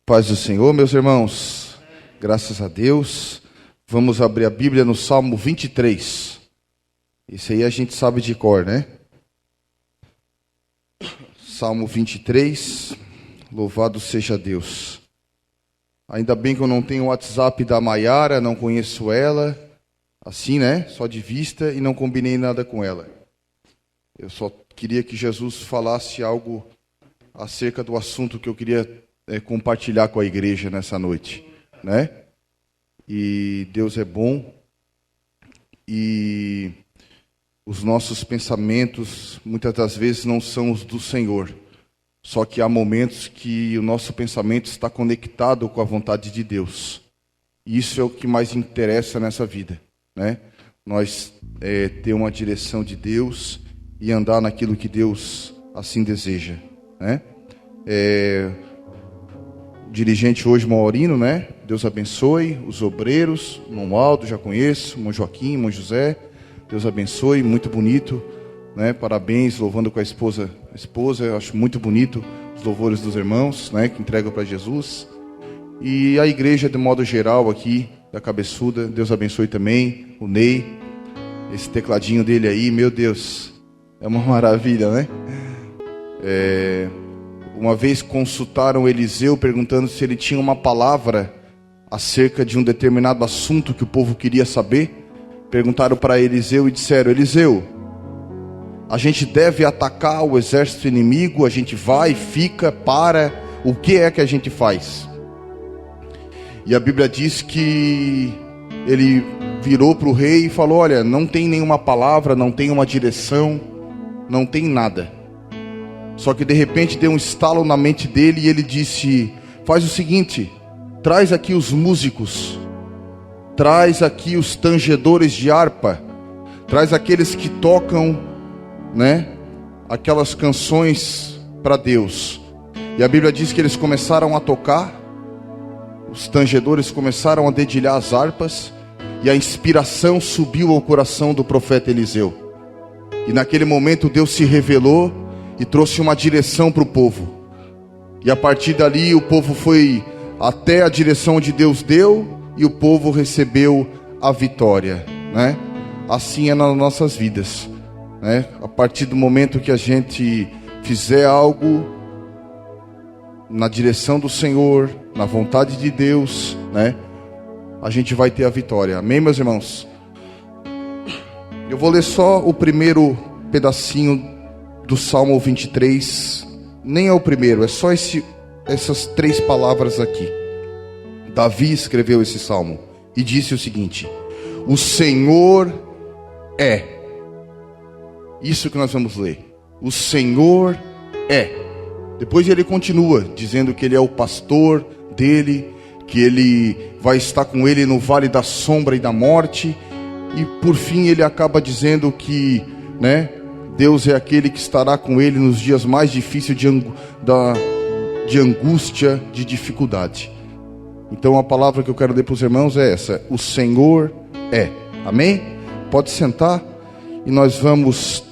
Paz do Senhor, meus irmãos, graças a Deus. Vamos abrir a Bíblia no Salmo 23. Esse aí a gente sabe de cor, né? Salmo 23, louvado seja Deus. Ainda bem que eu não tenho o WhatsApp da Maiara, não conheço ela, assim, né? Só de vista, e não combinei nada com ela. Eu só queria que Jesus falasse algo acerca do assunto que eu queria compartilhar com a igreja nessa noite, né? E Deus é bom, e os nossos pensamentos muitas das vezes não são os do Senhor, só que há momentos que o nosso pensamento está conectado com a vontade de Deus, e isso é o que mais interessa nessa vida, né? Nós ter uma direção de Deus e andar naquilo que Deus assim deseja, né? Dirigente hoje, Maurino, né? Deus abençoe. Os obreiros, irmão Aldo, já conheço, irmão Joaquim, irmão José, Deus abençoe, muito bonito, né? Parabéns, louvando com a esposa, eu acho muito bonito os louvores dos irmãos, né? Que entregam para Jesus. E a igreja, de modo geral, aqui, da Cabeçuda, Deus abençoe também, o Ney, esse tecladinho dele aí, meu Deus, é uma maravilha, né? Uma vez consultaram Eliseu perguntando se ele tinha uma palavra acerca de um determinado assunto que o povo queria saber. Perguntaram para Eliseu e disseram: Eliseu, a gente deve atacar o exército inimigo? A gente vai, fica, para? O que é que a gente faz? E a Bíblia diz que ele virou para o rei e falou: olha, não tem nenhuma palavra, não tem uma direção, não tem nada. Só que de repente deu um estalo na mente dele e ele disse: faz o seguinte, traz aqui os músicos, traz aqui os tangedores de harpa, traz aqueles que tocam, né, aquelas canções para Deus. E a Bíblia diz que eles começaram a tocar, os tangedores começaram a dedilhar as harpas, e a inspiração subiu ao coração do profeta Eliseu. E naquele momento Deus se revelou e trouxe uma direção para o povo. E a partir dali o povo foi até a direção onde Deus deu, e o povo recebeu a vitória, né? Assim é nas nossas vidas, né? A partir do momento que a gente fizer algo na direção do Senhor, na vontade de Deus, né, a gente vai ter a vitória. Amém, meus irmãos? Eu vou ler só o primeiro pedacinho do Salmo 23, nem é o primeiro, é só essas 3 palavras aqui. Davi escreveu esse salmo e disse o seguinte: o Senhor é. Isso que nós vamos ler. O Senhor é. Depois ele continua dizendo que ele é o pastor dele, que ele vai estar com ele no vale da sombra e da morte, e por fim ele acaba dizendo que, né, Deus é aquele que estará com ele nos dias mais difíceis de angústia, de dificuldade. Então a palavra que eu quero ler para os irmãos é essa: o Senhor é. Amém? Pode sentar e nós vamos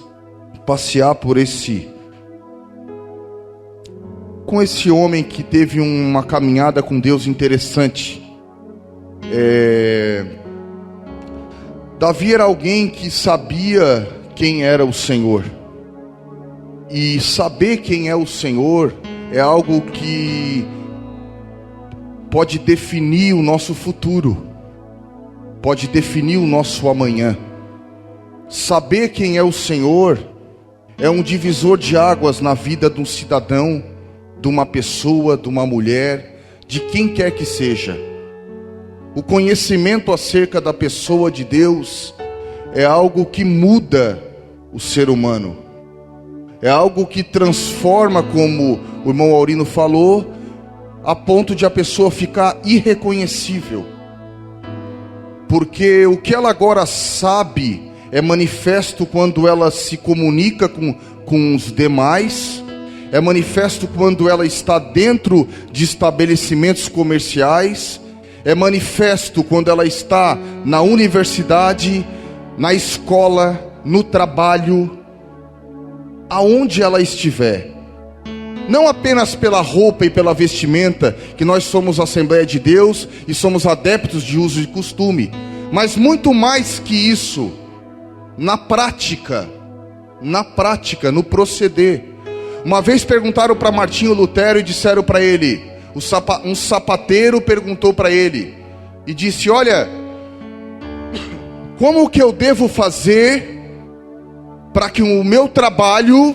passear com esse homem que teve uma caminhada com Deus interessante. Davi era alguém que sabia quem era o Senhor, e saber quem é o Senhor é algo que pode definir o nosso futuro, pode definir o nosso amanhã. Saber quem é o Senhor é um divisor de águas na vida de um cidadão, de uma pessoa, de uma mulher, de quem quer que seja. O conhecimento acerca da pessoa de Deus é algo que muda o ser humano, é algo que transforma, como o irmão Aurino falou, a ponto de a pessoa ficar irreconhecível, porque o que ela agora sabe é manifesto quando ela se comunica com os demais, é manifesto quando ela está dentro de estabelecimentos comerciais, é manifesto quando ela está na universidade, na escola, no trabalho, aonde ela estiver. Não apenas pela roupa e pela vestimenta, que nós somos a Assembleia de Deus e somos adeptos de uso e costume, mas muito mais que isso, na prática, no proceder. Uma vez perguntaram para Martinho Lutero e disseram para ele, um sapateiro perguntou para ele e disse: olha, como que eu devo fazer para que o meu trabalho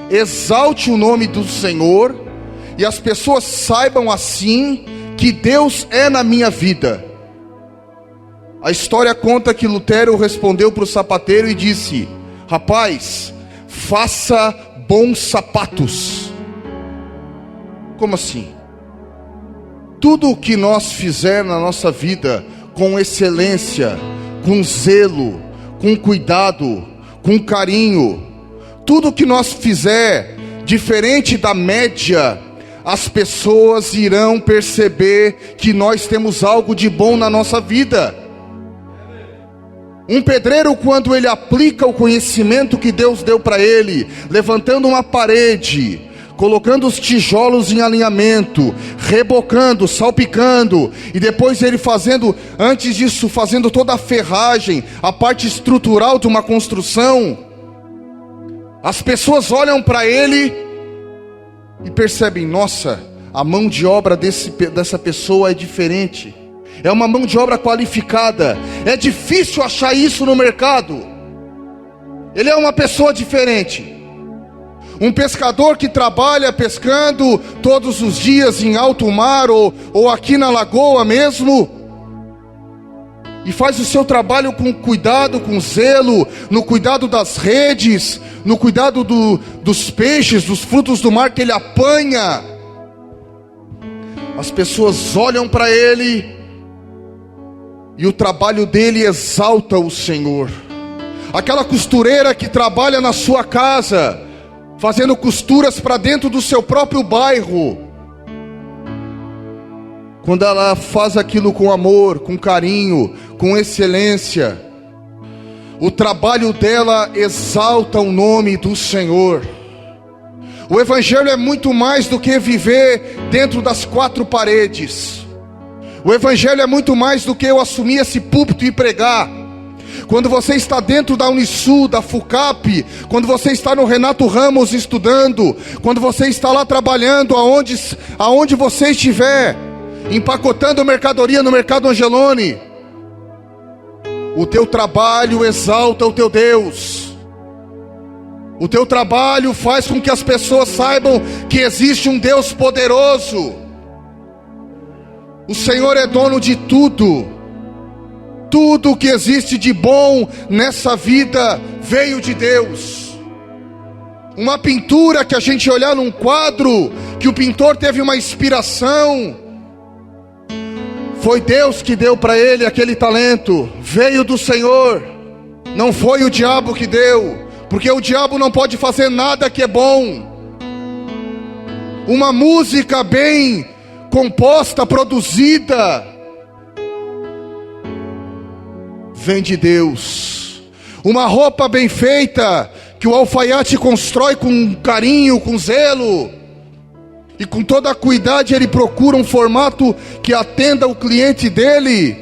exalte o nome do Senhor e as pessoas saibam assim que Deus é na minha vida? A história conta que Lutero respondeu para o sapateiro e disse: rapaz, faça bons sapatos. Como assim? Tudo o que nós fizer na nossa vida com excelência, com zelo, com cuidado, com carinho, tudo que nós fizer diferente da média, as pessoas irão perceber que nós temos algo de bom na nossa vida. Um pedreiro, quando ele aplica o conhecimento que Deus deu para ele, levantando uma parede, colocando os tijolos em alinhamento, rebocando, salpicando, e depois ele fazendo, antes disso, fazendo toda a ferragem, a parte estrutural de uma construção, as pessoas olham para ele e percebem: nossa, a mão de obra dessa pessoa é diferente, é uma mão de obra qualificada, é difícil achar isso no mercado, ele é uma pessoa diferente. Um pescador que trabalha pescando todos os dias em alto mar ou aqui na lagoa mesmo, e faz o seu trabalho com cuidado, com zelo, no cuidado das redes, no cuidado dos peixes, dos frutos do mar que ele apanha. As pessoas olham para ele e o trabalho dele exalta o Senhor. Aquela costureira que trabalha na sua casa, fazendo costuras para dentro do seu próprio bairro, quando ela faz aquilo com amor, com carinho, com excelência, o trabalho dela exalta o nome do Senhor. O Evangelho é muito mais do que viver dentro das quatro paredes. O Evangelho é muito mais do que eu assumir esse púlpito e pregar. Quando você está dentro da Unisul, da FUCAP, quando você está no Renato Ramos estudando, quando você está lá trabalhando, aonde você estiver, empacotando mercadoria no Mercado Angelone, o teu trabalho exalta o teu Deus. O teu trabalho faz com que as pessoas saibam que existe um Deus poderoso. O Senhor é dono de tudo. Tudo que existe de bom nessa vida veio de Deus. Uma pintura que a gente olhar num quadro, que o pintor teve uma inspiração, foi Deus que deu para ele aquele talento, veio do Senhor, não foi o diabo que deu, porque o diabo não pode fazer nada que é bom. Uma música bem composta, produzida, vem de Deus. Uma roupa bem feita, que o alfaiate constrói com carinho, com zelo, e com toda a cuidado ele procura um formato que atenda o cliente dele,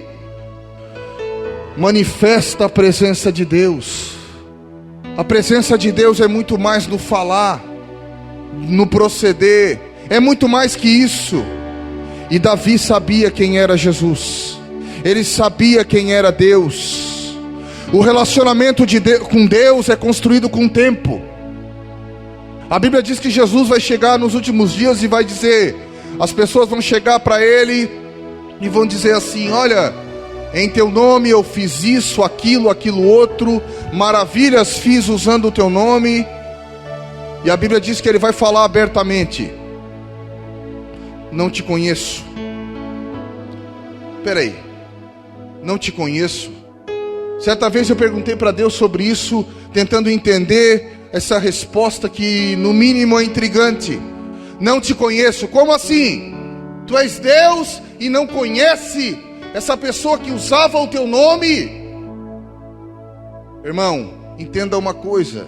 manifesta a presença de Deus. A presença de Deus é muito mais no falar, no proceder, é muito mais que isso. E Davi sabia quem era Jesus, ele sabia quem era Deus. O relacionamento com Deus é construído com o tempo. A Bíblia diz que Jesus vai chegar nos últimos dias e vai dizer, as pessoas vão chegar para ele e vão dizer assim: olha, em teu nome eu fiz isso, aquilo outro, maravilhas fiz usando o teu nome. E a Bíblia diz que ele vai falar abertamente: não te conheço. Peraí, não te conheço? Certa vez eu perguntei para Deus sobre isso, tentando entender essa resposta que no mínimo é intrigante. Não te conheço, como assim? Tu és Deus e não conhece essa pessoa que usava o teu nome? Irmão, entenda uma coisa: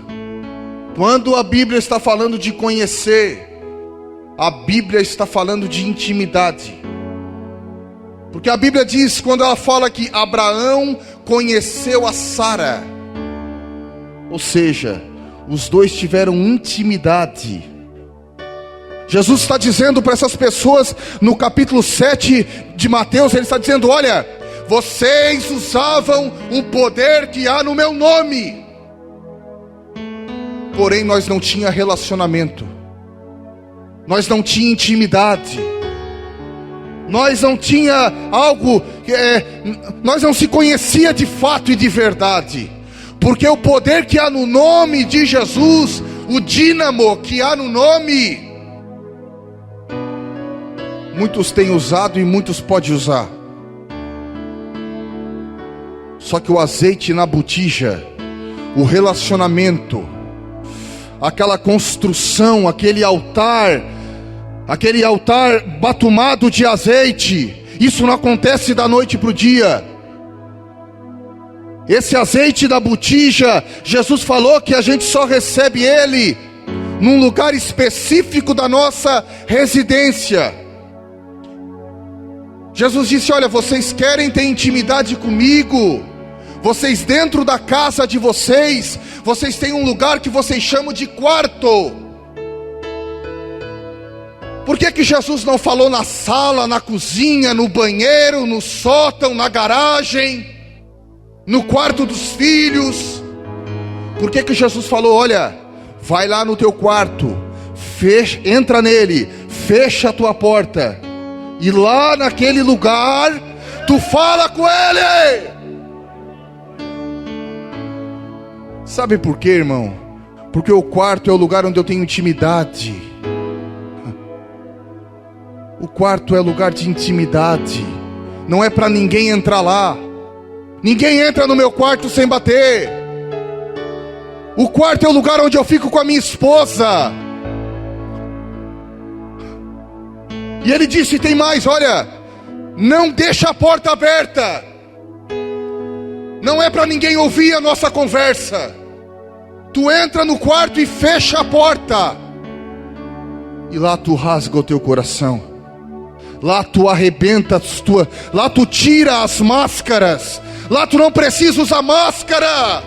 quando a Bíblia está falando de conhecer, a Bíblia está falando de intimidade. Porque a Bíblia diz, quando ela fala que Abraão conheceu a Sara, ou seja, os dois tiveram intimidade. Jesus está dizendo para essas pessoas, no capítulo 7 de Mateus, ele está dizendo: olha, vocês usavam o poder que há no meu nome, porém nós não tinha relacionamento, nós não tinha intimidade, nós não tinha algo, nós não se conhecia de fato e de verdade. Porque o poder que há no nome de Jesus, o dínamo que há no nome, muitos têm usado e muitos podem usar. Só que o azeite na botija, o relacionamento, aquela construção, aquele altar batumado de azeite, isso não acontece da noite para o dia. Esse azeite da botija, Jesus falou que a gente só recebe ele num lugar específico da nossa residência. Jesus disse: olha, vocês querem ter intimidade comigo? Vocês dentro da casa de vocês, vocês têm um lugar que vocês chamam de quarto. Por que Jesus não falou na sala, na cozinha, no banheiro, no sótão, na garagem, no quarto dos filhos? Por que Jesus falou: olha, vai lá no teu quarto, entra nele, fecha a tua porta, e lá naquele lugar, tu fala com ele? Sabe por quê, irmão? Porque o quarto é o lugar onde eu tenho intimidade. O quarto é lugar de intimidade. Não é para ninguém entrar lá. Ninguém entra no meu quarto sem bater. O quarto é o lugar onde eu fico com a minha esposa. E ele disse: tem mais, olha, não deixa a porta aberta. Não é para ninguém ouvir a nossa conversa. Tu entra no quarto e fecha a porta, e lá tu rasga o teu coração. Lá tu arrebenta lá tu tira as máscaras. Lá tu não precisa usar máscara.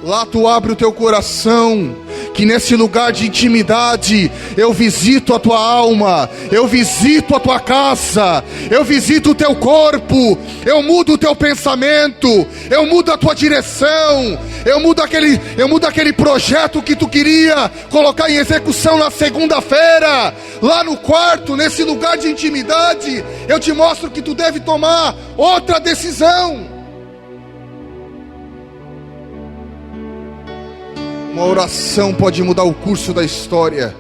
Lá tu abre o teu coração, que nesse lugar de intimidade, eu visito a tua alma, eu visito a tua casa, eu visito o teu corpo, eu mudo o teu pensamento, eu mudo a tua direção, eu mudo aquele projeto que tu queria colocar em execução na segunda-feira. Lá no quarto, nesse lugar de intimidade, eu te mostro que tu deve tomar outra decisão. Uma oração pode mudar o curso da história.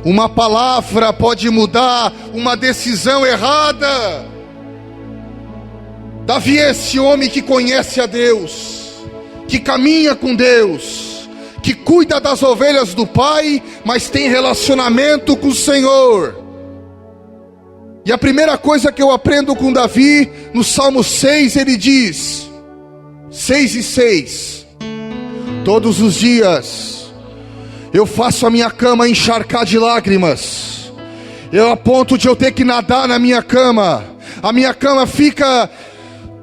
Uma palavra pode mudar uma decisão errada. Davi é esse homem que conhece a Deus, que caminha com Deus, que cuida das ovelhas do Pai, mas tem relacionamento com o Senhor. E a primeira coisa que eu aprendo com Davi, no Salmo 6, ele diz, 6:6: todos os dias eu faço a minha cama encharcar de lágrimas. Eu, a ponto de eu ter que nadar na minha cama. A minha cama fica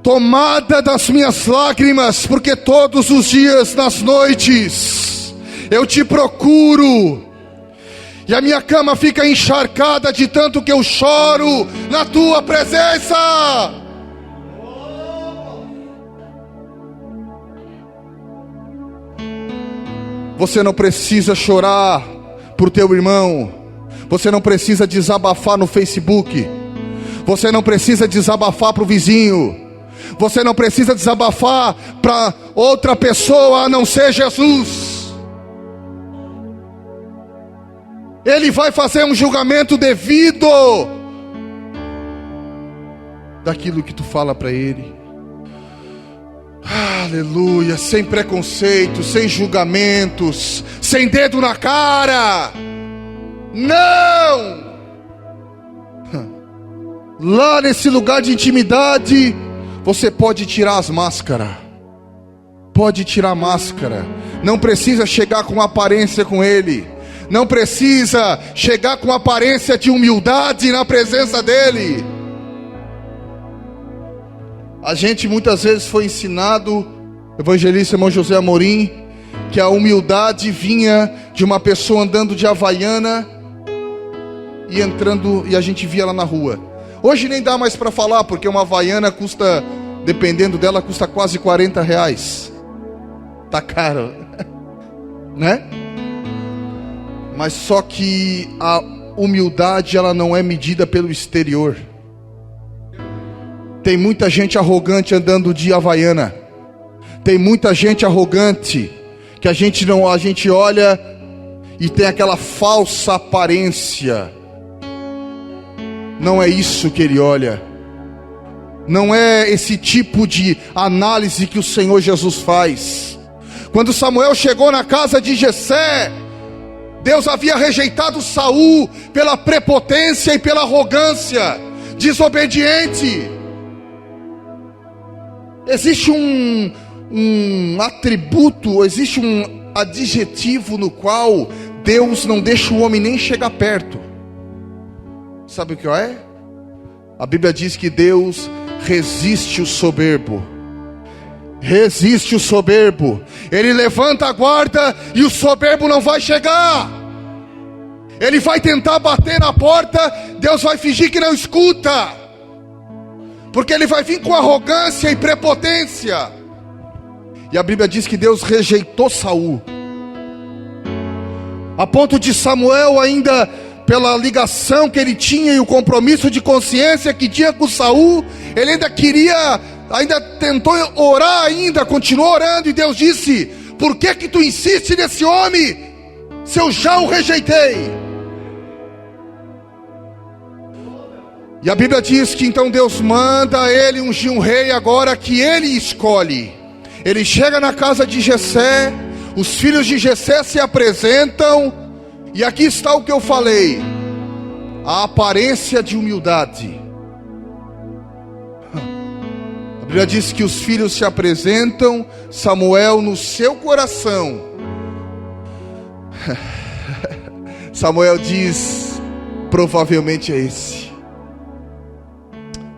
tomada das minhas lágrimas, porque todos os dias, nas noites, eu te procuro. E a minha cama fica encharcada de tanto que eu choro na tua presença. Você não precisa chorar por teu irmão. Você não precisa desabafar no Facebook. Você não precisa desabafar para o vizinho. Você não precisa desabafar para outra pessoa a não ser Jesus. Ele vai fazer um julgamento devido daquilo que tu fala para ele. Aleluia, sem preconceito, sem julgamentos, sem dedo na cara. Não! Lá nesse lugar de intimidade, você pode tirar as máscaras. Pode tirar a máscara. Não precisa chegar com aparência com ele. não precisa chegar com aparência de humildade na presença dele. A gente muitas vezes foi ensinado, evangelista irmão José Amorim, que a humildade vinha de uma pessoa andando de havaiana e entrando, e a gente via ela na rua. Hoje nem dá mais para falar, porque uma havaiana custa, dependendo dela, custa quase R$40. Tá caro, né? Mas só que a humildade, ela não é medida pelo exterior. Tem muita gente arrogante andando de havaiana. Tem muita gente arrogante que a gente olha e tem aquela falsa aparência. Não é isso que ele olha. Não é esse tipo de análise que o Senhor Jesus faz. Quando Samuel chegou na casa de Jessé, Deus havia rejeitado Saul pela prepotência e pela arrogância, desobediente. Existe um atributo, existe um adjetivo no qual Deus não deixa o homem nem chegar perto. Sabe o que é? A Bíblia diz que Deus resiste o soberbo. Resiste o soberbo. Ele levanta a guarda e o soberbo não vai chegar. Ele vai tentar bater na porta, Deus vai fingir que não escuta, porque ele vai vir com arrogância e prepotência. E a Bíblia diz que Deus rejeitou Saul, a ponto de Samuel, ainda pela ligação que ele tinha e o compromisso de consciência que tinha com Saul, ele ainda tentou orar ainda, continuou orando, e Deus disse: por que tu insiste nesse homem, se eu já o rejeitei? E a Bíblia diz que então Deus manda ele ungir um rei agora que ele escolhe. Ele chega na casa de Jessé, os filhos de Jessé se apresentam, e aqui está o que eu falei: a aparência de humildade. A Bíblia diz que os filhos se apresentam, Samuel no seu coração. Samuel diz: provavelmente é esse.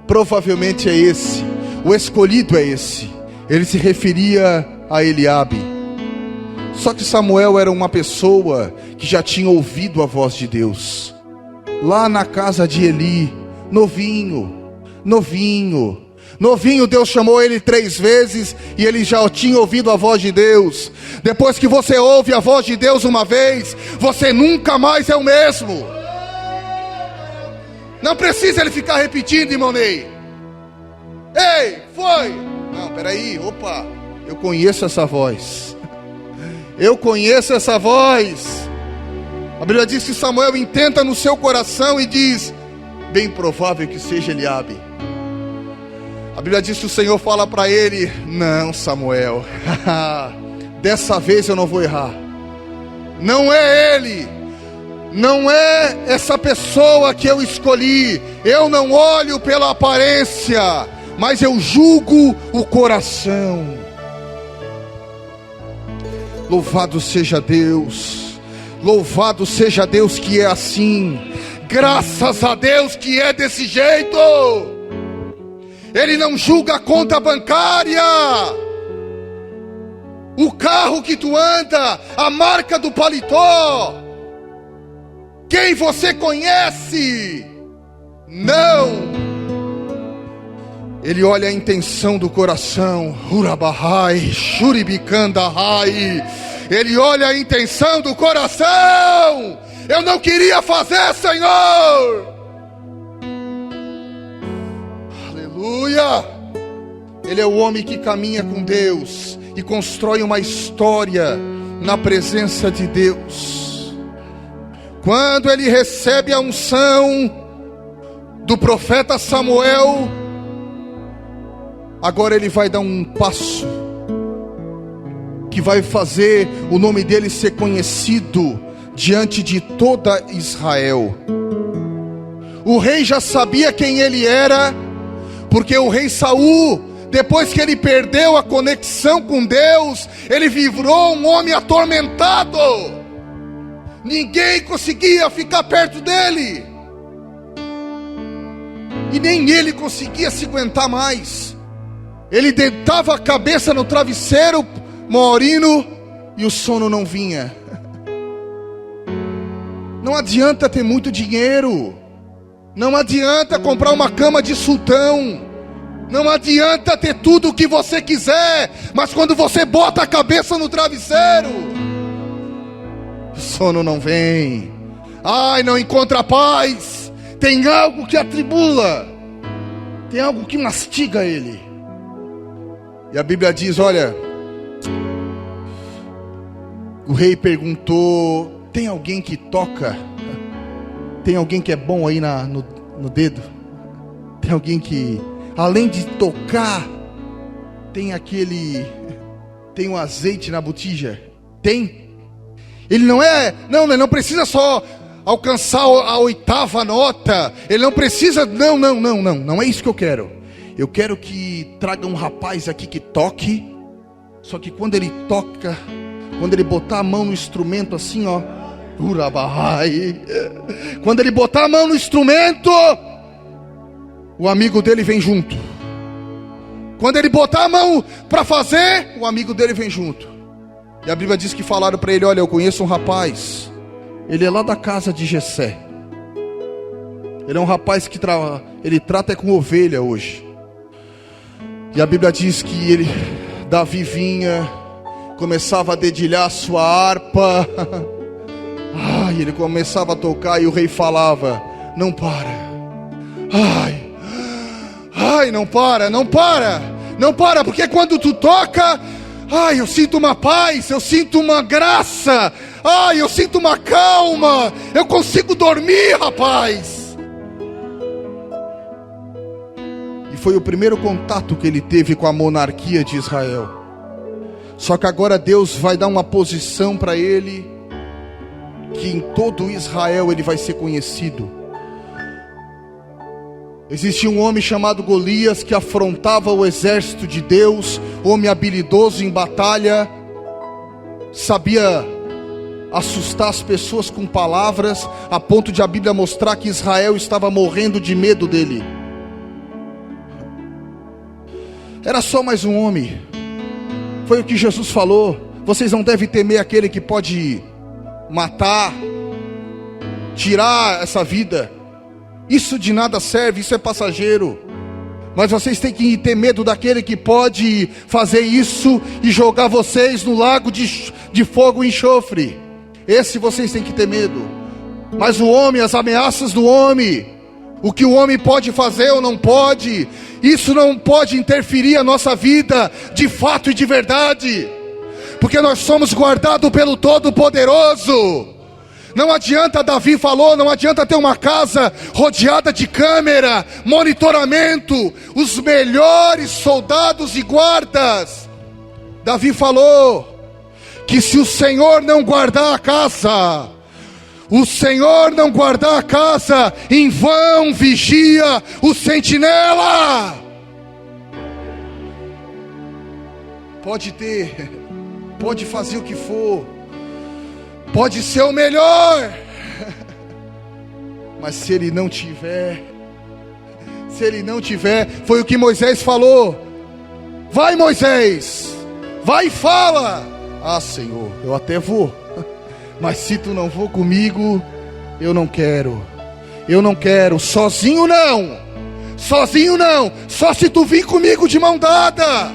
Provavelmente é esse. O escolhido é esse. Ele se referia a Eliabe. Só que Samuel era uma pessoa que já tinha ouvido a voz de Deus. Lá na casa de Eli, novinho, Deus chamou ele 3 vezes e ele já tinha ouvido a voz de Deus. Depois que você ouve a voz de Deus uma vez, você nunca mais é o mesmo. Não precisa ele ficar repetindo, irmão Ney. Ei, foi. Não, peraí, opa. Eu conheço essa voz. Eu conheço essa voz. A Bíblia diz que Samuel intenta no seu coração e diz: bem provável que seja Eliabe. A Bíblia diz que o Senhor fala para ele: não, Samuel, dessa vez eu não vou errar. Não é ele. Não é essa pessoa que eu escolhi. Eu não olho pela aparência, mas eu julgo o coração. Louvado seja Deus. Louvado seja Deus que é assim. Graças a Deus que é desse jeito. Ele não julga a conta bancária, o carro que tu anda, a marca do paletó, quem você conhece. Não. Ele olha a intenção do coração. Urabahai, Shuribikandahai. Ele olha a intenção do coração. Eu não queria fazer, Senhor. Aleluia. Ele é o homem que caminha com Deus e constrói uma história na presença de Deus. Quando ele recebe a unção do profeta Samuel, agora ele vai dar um passo que vai fazer o nome dele ser conhecido diante de toda Israel. O rei já sabia quem ele era, porque o rei Saul, depois que ele perdeu a conexão com Deus, ele virou um homem atormentado. Ninguém conseguia ficar perto dele. E nem ele conseguia se aguentar mais. Ele deitava a cabeça no travesseiro, Maurino, e o sono não vinha. Não adianta ter muito dinheiro. Não adianta comprar uma cama de sultão. Não adianta ter tudo o que você quiser, mas quando você bota a cabeça no travesseiro, o sono não vem. Ai, não encontra paz. Tem algo que atribula. Tem algo que mastiga ele. E a Bíblia diz, olha, o rei perguntou, tem alguém que toca? Tem alguém que é bom aí no dedo? Tem alguém que, além de tocar, tem um azeite na botija? Tem? Ele não precisa só alcançar a 8ª nota. Ele não precisa, não é isso que eu quero. Eu quero que traga um rapaz aqui que toque. Só que quando ele toca, quando ele botar a mão no instrumento assim, ó, quando ele botar a mão no instrumento, o amigo dele vem junto. Quando ele botar a mão para fazer, o amigo dele vem junto. E a Bíblia diz que falaram para ele, olha, eu conheço um rapaz, ele é lá da casa de Jessé. Ele é um rapaz que ele trata com ovelha hoje. E a Bíblia diz que Davi vinha, começava a dedilhar a sua harpa. Ai, ele começava a tocar e o rei falava, não para. Ai, não para, porque quando tu toca, ai, eu sinto uma paz, eu sinto uma graça, ai, eu sinto uma calma, eu consigo dormir, rapaz. E foi o primeiro contato que ele teve com a monarquia de Israel. Só que agora Deus vai dar uma posição para ele, que em todo Israel ele vai ser conhecido. Existia um homem chamado Golias que afrontava o exército de Deus, homem habilidoso em batalha, sabia assustar as pessoas com palavras, a ponto de a Bíblia mostrar que Israel estava morrendo de medo dele. Era só mais um homem. Foi o que Jesus falou, vocês não devem temer aquele que pode matar, tirar essa vida. Isso de nada serve, isso é passageiro. Mas vocês têm que ter medo daquele que pode fazer isso e jogar vocês no lago de fogo e enxofre. Esse vocês têm que ter medo. Mas o homem, as ameaças do homem, o que o homem pode fazer ou não pode, isso não pode interferir a nossa vida de fato e de verdade, porque nós somos guardados pelo Todo-Poderoso. Não adianta, Davi falou, não adianta ter uma casa rodeada de câmera, monitoramento, os melhores soldados e guardas. Davi falou que se o Senhor não guardar a casa, em vão vigia o sentinela. Pode ter, pode fazer o que for, pode ser o melhor, mas se ele não tiver, foi o que Moisés falou. Vai, Moisés, vai e fala. Ah, Senhor, eu até vou, mas se tu não for comigo, eu não quero, sozinho não, só se tu vir comigo de mão dada.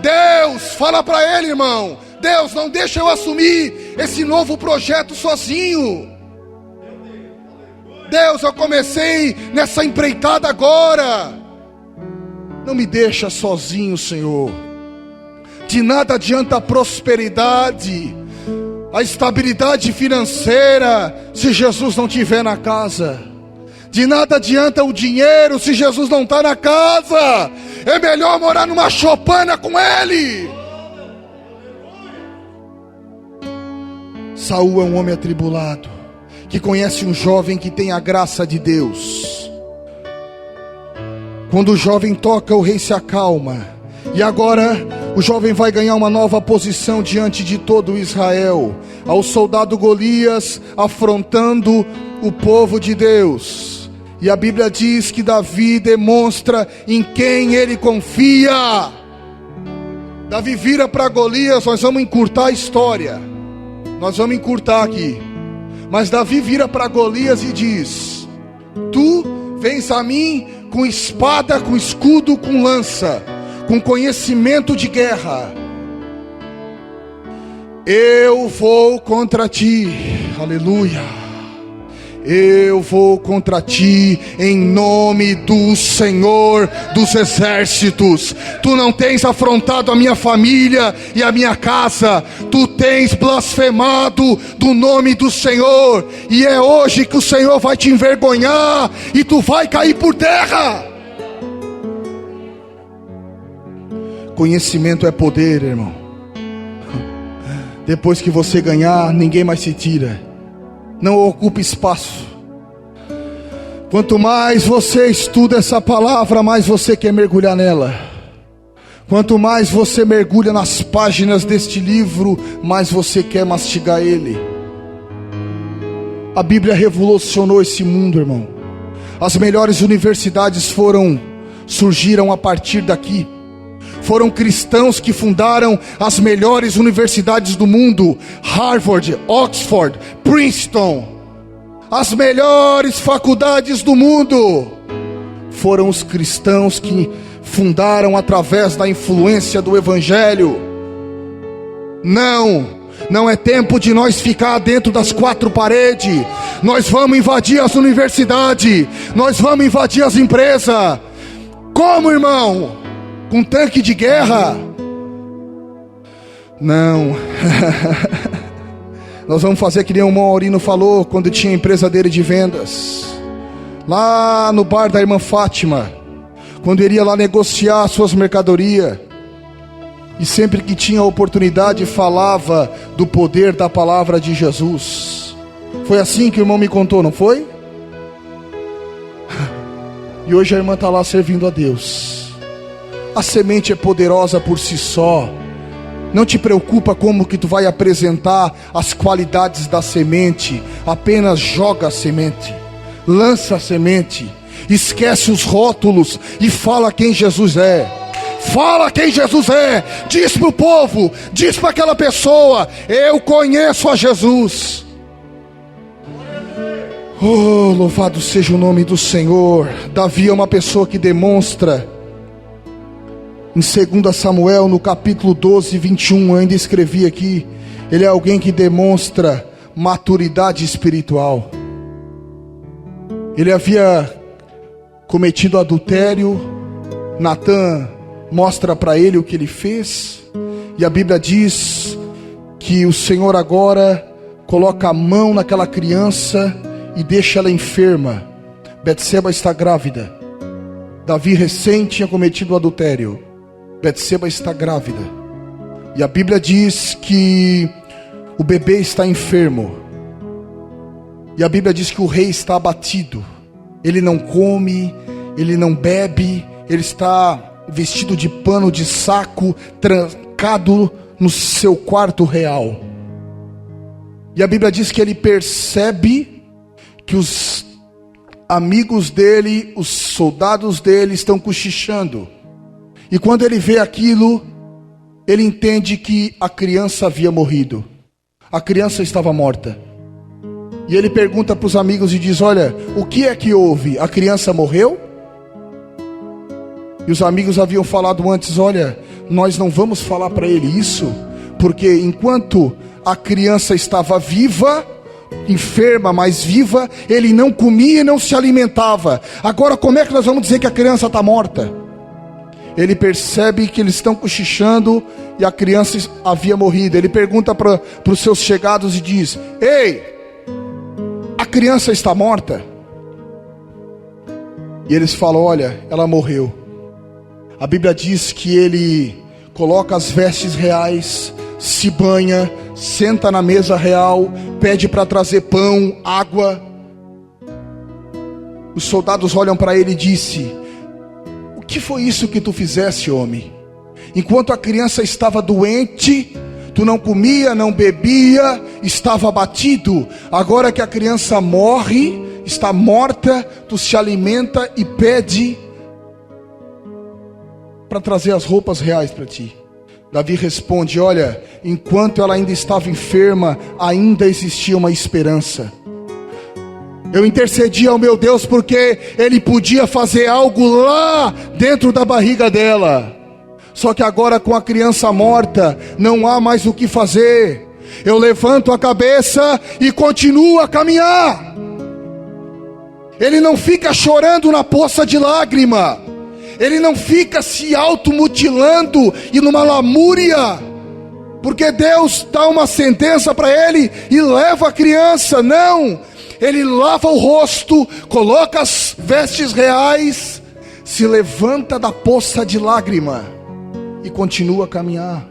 Deus, fala para ele, irmão, Deus, não deixa eu assumir esse novo projeto sozinho. Deus, eu comecei nessa empreitada agora, não me deixa sozinho, Senhor. De nada adianta a prosperidade, a estabilidade financeira, se Jesus não estiver na casa. De nada adianta o dinheiro se Jesus não está na casa. É melhor morar numa choupana com ele. Saul é um homem atribulado, que conhece um jovem que tem a graça de Deus. Quando o jovem toca, o rei se acalma. E agora O jovem vai ganhar uma nova posição diante de todo Israel, ao soldado Golias afrontando o povo de Deus. E a Bíblia diz que Davi demonstra em quem ele confia. Davi vira para Golias, nós vamos encurtar a história, nós vamos encurtar aqui. Mas Davi vira para Golias e diz: tu vens a mim com espada, com escudo, com lança, com conhecimento de guerra. Eu vou contra ti, aleluia. Eu vou contra ti em nome do Senhor dos exércitos. Tu não tens afrontado a minha família e a minha casa. Tu tens blasfemado do nome do Senhor. E é hoje que o Senhor vai te envergonhar e tu vai cair por terra. Conhecimento é poder, irmão. Depois que você ganhar, ninguém mais se tira. Não ocupa espaço. Quanto mais você estuda essa palavra, mais você quer mergulhar nela. Quanto mais você mergulha nas páginas deste livro, mais você quer mastigar ele. A Bíblia revolucionou esse mundo, irmão. As melhores universidades surgiram a partir daqui. Foram cristãos que fundaram as melhores universidades do mundo: Harvard, Oxford, Princeton. As melhores faculdades do mundo foram os cristãos que fundaram através da influência do Evangelho. Não é tempo de nós ficar dentro das quatro paredes. Nós vamos invadir as universidades, nós vamos invadir as empresas. Como, irmão? Com tanque de guerra? Não. Nós vamos fazer que nem o Maurino falou quando tinha a empresa dele de vendas, lá no bar da irmã Fátima, quando ele ia lá negociar suas mercadorias, e sempre que tinha oportunidade falava do poder da palavra de Jesus. Foi assim que o irmão me contou, não foi? E hoje a irmã está lá servindo a Deus. A semente é poderosa por si só. Não te preocupa como que tu vai apresentar as qualidades da semente. Apenas joga a semente, lança a semente, esquece os rótulos e fala quem Jesus é. Fala quem Jesus é. Diz para o povo, diz para aquela pessoa: eu conheço a Jesus. Oh, louvado seja o nome do Senhor. Davi é uma pessoa que demonstra. Em 2 Samuel, no capítulo 12, 21, eu ainda escrevi aqui, ele é alguém que demonstra maturidade espiritual. Ele havia cometido adultério. Natã mostra para ele o que ele fez, e a Bíblia diz que o Senhor agora coloca a mão naquela criança e deixa ela enferma. Betseba está grávida. Davi recém tinha cometido o adultério. Betseba está grávida. E a Bíblia diz que o bebê está enfermo. E a Bíblia diz que o rei está abatido. Ele não come, ele não bebe, ele está vestido de pano de saco, trancado no seu quarto real. E a Bíblia diz que ele percebe que os amigos dele, os soldados dele estão cochichando. E quando ele vê aquilo, ele entende que a criança havia morrido. A criança estava morta. E ele pergunta para os amigos e diz: olha, o que é que houve? A criança morreu? E os amigos haviam falado antes: olha, nós não vamos falar para ele isso, porque enquanto a criança estava viva, enferma, mas viva, ele não comia e não se alimentava. Agora como é que nós vamos dizer que a criança está morta? Ele percebe que eles estão cochichando e a criança havia morrido. Ele pergunta para os seus chegados e diz: ei, a criança está morta? E eles falam: olha, ela morreu. A Bíblia diz que ele coloca as vestes reais, se banha, senta na mesa real, pede para trazer pão, água. Os soldados olham para ele e dizem: o que foi isso que tu fizeste, homem? Enquanto a criança estava doente, tu não comia, não bebia, estava abatido. Agora que a criança morre, está morta, tu se alimenta e pede para trazer as roupas reais para ti. Davi responde: olha, enquanto ela ainda estava enferma, ainda existia uma esperança. Eu intercedi ao meu Deus porque Ele podia fazer algo lá dentro da barriga dela. Só que agora, com a criança morta, não há mais o que fazer. Eu levanto a cabeça e continuo a caminhar. Ele não fica chorando na poça de lágrima. Ele não fica se automutilando e numa lamúria, porque Deus dá uma sentença para ele e leva a criança. Não, ele lava o rosto, coloca as vestes reais, se levanta da poça de lágrima e continua a caminhar.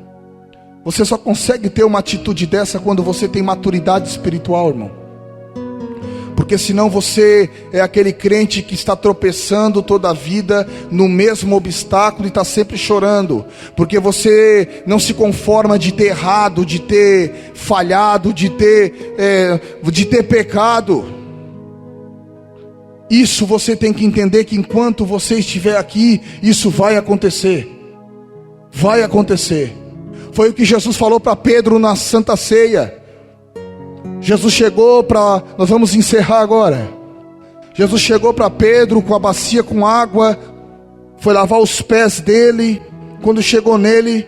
Você só consegue ter uma atitude dessa quando você tem maturidade espiritual, irmão. Porque senão você é aquele crente que está tropeçando toda a vida no mesmo obstáculo e está sempre chorando. Porque você não se conforma de ter errado, de ter falhado, de ter pecado. Isso você tem que entender, que enquanto você estiver aqui, isso vai acontecer. Vai acontecer. Foi o que Jesus falou para Pedro na Santa Ceia. Jesus chegou para... Nós vamos encerrar agora. Jesus chegou para Pedro com a bacia com água, foi lavar os pés dele. Quando chegou nele,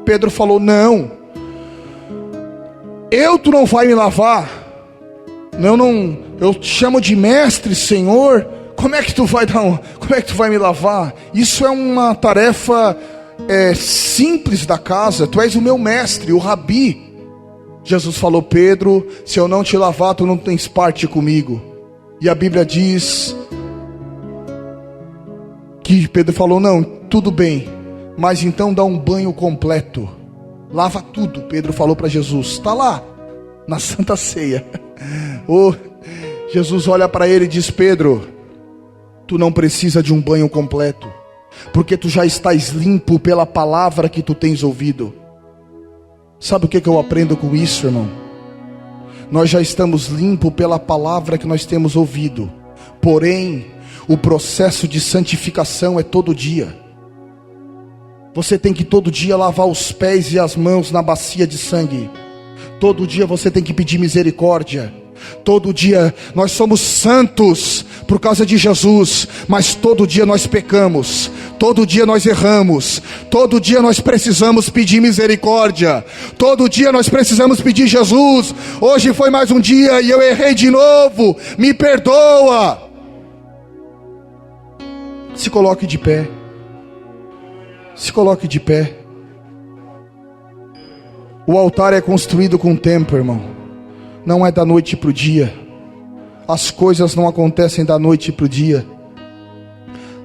Pedro falou: não, tu não vai me lavar. Não, eu te chamo de mestre, Senhor. Como é que tu vai me lavar? Isso é uma tarefa simples da casa. Tu és o meu mestre, o rabi. Jesus falou: Pedro, se eu não te lavar, tu não tens parte comigo. E a Bíblia diz que Pedro falou: não, tudo bem, mas então dá um banho completo, lava tudo. Pedro falou para Jesus, está lá na Santa Ceia. Jesus olha para ele e diz: Pedro, tu não precisa de um banho completo, porque tu já estás limpo pela palavra que tu tens ouvido. Sabe o que eu aprendo com isso, irmão? Nós já estamos limpos pela palavra que nós temos ouvido. Porém, o processo de santificação é todo dia. Você tem que todo dia lavar os pés e as mãos na bacia de sangue. Todo dia você tem que pedir misericórdia. Todo dia nós somos santos por causa de Jesus, mas todo dia nós pecamos, todo dia nós erramos, todo dia nós precisamos pedir misericórdia, todo dia nós precisamos pedir: Jesus, hoje foi mais um dia e eu errei de novo, me perdoa. Se coloque de pé. Se coloque de pé. O altar é construído com tempo, irmão. Não é da noite para o dia. As coisas não acontecem da noite para o dia.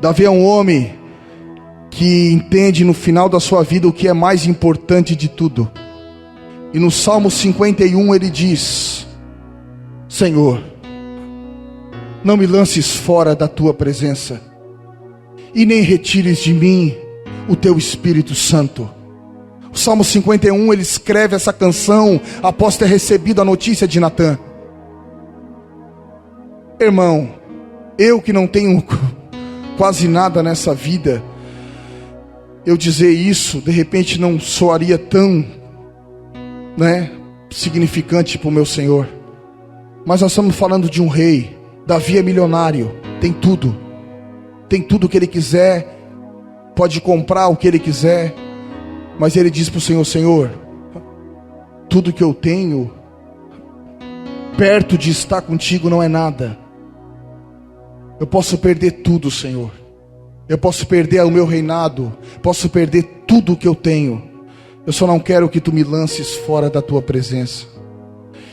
Davi é um homem que entende no final da sua vida o que é mais importante de tudo. E no Salmo 51 ele diz: Senhor, não me lances fora da tua presença, e nem retires de mim o teu Espírito Santo. O Salmo 51, ele escreve essa canção após ter recebido a notícia de Natã. Irmão, eu que não tenho quase nada nessa vida, eu dizer isso, de repente não soaria tão, significante para o meu Senhor. Mas nós estamos falando de um rei. Davi é milionário, tem tudo que ele quiser, pode comprar o que ele quiser. Mas ele diz para o Senhor: Senhor, tudo que eu tenho, perto de estar contigo, não é nada. Eu posso perder tudo, Senhor. Eu posso perder o meu reinado, posso perder tudo que eu tenho. Eu só não quero que tu me lances fora da tua presença.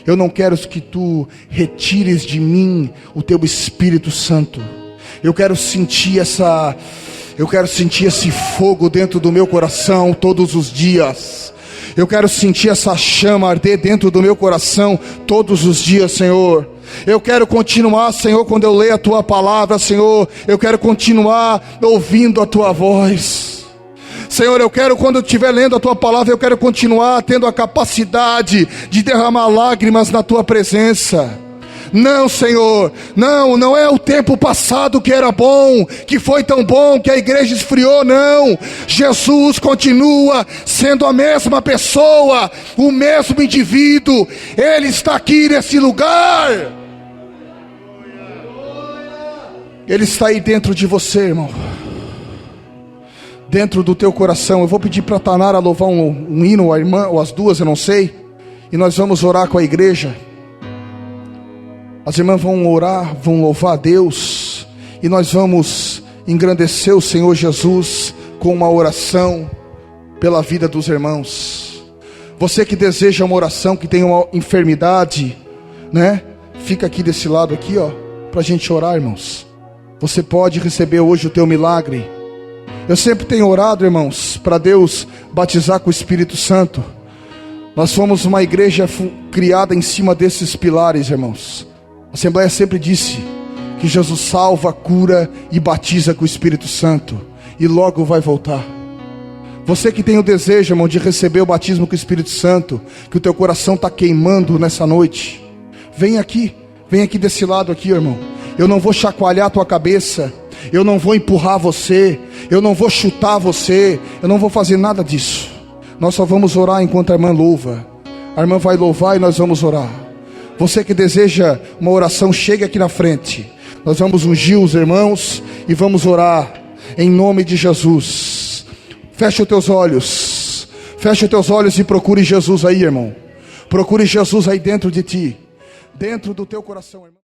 Eu não quero que tu retires de mim o teu Espírito Santo. Eu quero sentir esse fogo dentro do meu coração todos os dias. Eu quero sentir essa chama arder dentro do meu coração todos os dias, Senhor. Eu quero continuar, Senhor, quando eu leio a tua palavra, Senhor, eu quero continuar ouvindo a tua voz. Senhor, eu quero, quando eu estiver lendo a Tua palavra, eu quero continuar tendo a capacidade de derramar lágrimas na Tua presença. Não, Senhor, não é o tempo passado que era bom, que foi tão bom, que a igreja esfriou, não. Jesus continua sendo a mesma pessoa, o mesmo indivíduo. Ele está aqui nesse lugar. Ele está aí dentro de você, irmão, dentro do teu coração. Eu vou pedir para a Tanara louvar um hino, a irmã, ou as duas, eu não sei, e nós vamos orar com a igreja. As irmãs vão orar, vão louvar a Deus, e nós vamos engrandecer o Senhor Jesus com uma oração pela vida dos irmãos. Você que deseja uma oração, que tem uma enfermidade, né? Fica aqui desse lado aqui, ó, para a gente orar, irmãos. Você pode receber hoje o teu milagre. Eu sempre tenho orado, irmãos, para Deus batizar com o Espírito Santo. Nós fomos uma igreja criada em cima desses pilares, irmãos. A Assembleia sempre disse que Jesus salva, cura e batiza com o Espírito Santo, e logo vai voltar. Você que tem o desejo, irmão, de receber o batismo com o Espírito Santo, que o teu coração está queimando nessa noite, vem aqui desse lado aqui, irmão. Eu não vou chacoalhar a tua cabeça, eu não vou empurrar você, eu não vou chutar você, eu não vou fazer nada disso. Nós só vamos orar enquanto a irmã louva. A irmã vai louvar e nós vamos orar. Você que deseja uma oração, chegue aqui na frente. Nós vamos ungir os irmãos e vamos orar em nome de Jesus. Feche os teus olhos. Feche os teus olhos e procure Jesus aí, irmão. Procure Jesus aí dentro de ti, dentro do teu coração, irmão.